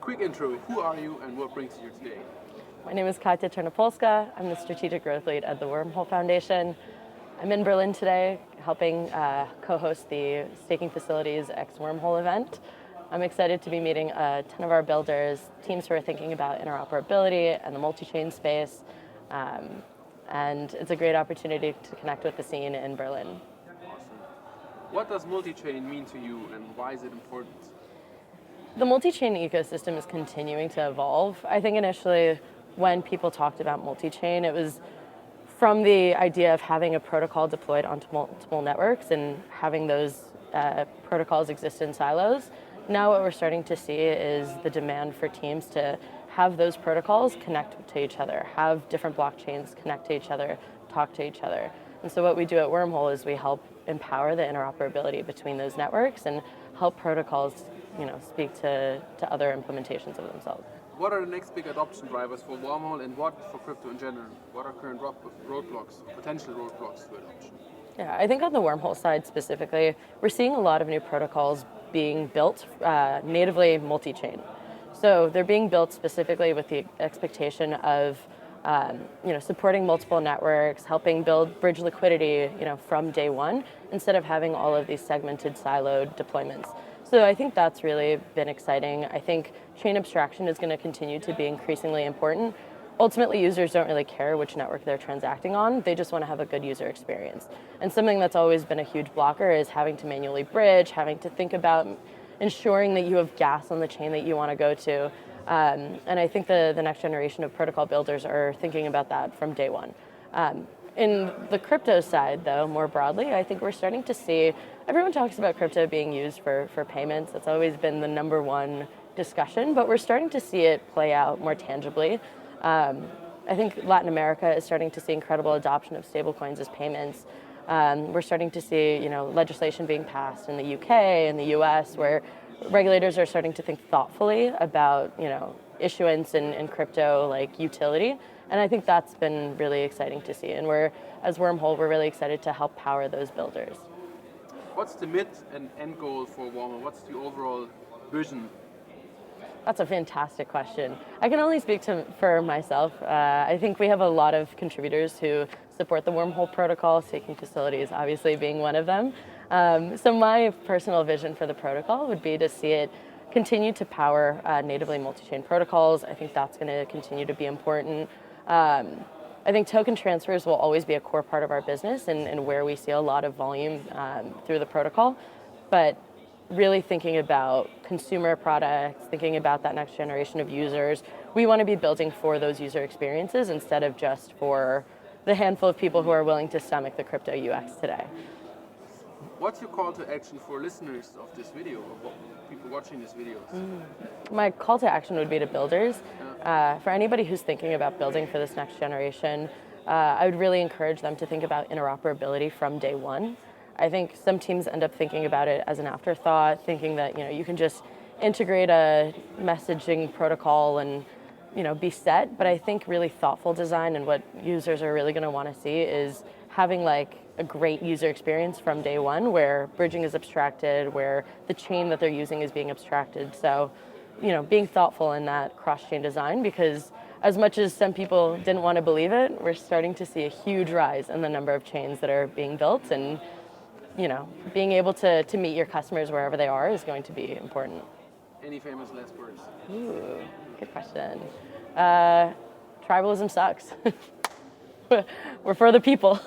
quick intro, who are you and what brings you here today? My name is Katya. I'm the Strategic Growth Lead at the Wormhole Foundation. I'm in Berlin today helping co-host the Staking Facilities X Wormhole event. I'm excited to be meeting a ton of our builders, teams who are thinking about interoperability and the multi-chain space. And it's a great opportunity to connect with the scene in Berlin. Awesome. What does multi-chain mean to you and why is it important? The multi-chain ecosystem is continuing to evolve. I think initially when people talked about multi-chain, it was from the idea of having a protocol deployed onto multiple networks and having those protocols exist in silos. Now what we're starting to see is the demand for teams to have those protocols connect to each other, have different blockchains connect to each other, talk to each other. And so what we do at Wormhole is we help empower the interoperability between those networks and help protocols speak to other implementations of themselves. What are the next big adoption drivers for Wormhole and what for crypto in general? What are current roadblocks, potential roadblocks to adoption? Yeah, I think on the Wormhole side specifically, we're seeing a lot of new protocols being built natively multi-chain. So they're being built specifically with the expectation of supporting multiple networks, helping build bridge liquidity from day one, instead of having all of these segmented siloed deployments. So I think that's really been exciting. I think chain abstraction is going to continue to be increasingly important. Ultimately, users don't really care which network they're transacting on. They just want to have a good user experience. And something that's always been a huge blocker is having to manually bridge, having to think about ensuring that you have gas on the chain that you want to go to. And I think the next generation of protocol builders are thinking about that from day one. In the crypto side, though, more broadly, I think we're starting to see, everyone talks about crypto being used for payments. That's always been the number one discussion, but we're starting to see it play out more tangibly. I think Latin America is starting to see incredible adoption of stablecoins as payments. We're starting to see legislation being passed in the UK and the US where regulators are starting to think thoughtfully about issuance and crypto like utility. And I think that's been really exciting to see. And as Wormhole, we're really excited to help power those builders. What's the mid and end goal for Wormhole? What's the overall vision? That's a fantastic question. I can only speak for myself. I think we have a lot of contributors who support the Wormhole protocol, Staking Facilities obviously being one of them. So my personal vision for the protocol would be to see it continue to power natively multi-chain protocols. I think that's going to continue to be important. I think token transfers will always be a core part of our business and where we see a lot of volume through the protocol. But really thinking about consumer products, thinking about that next generation of users, we want to be building for those user experiences instead of just for the handful of people who are willing to stomach the crypto UX today. What's your call to action for listeners of this video, or people watching this video? My call to action would be to builders. For anybody who's thinking about building for this next generation, I would really encourage them to think about interoperability from day one. I think some teams end up thinking about it as an afterthought, thinking that you can just integrate a messaging protocol and be set. But I think really thoughtful design and what users are really going to want to see is having like a great user experience from day one, where bridging is abstracted, where the chain that they're using is being abstracted. So, being thoughtful in that cross-chain design, because as much as some people didn't want to believe it, we're starting to see a huge rise in the number of chains that are being built, and being able to meet your customers wherever they are is going to be important. Any famous last words? Ooh, good question. Tribalism sucks. We're for the people.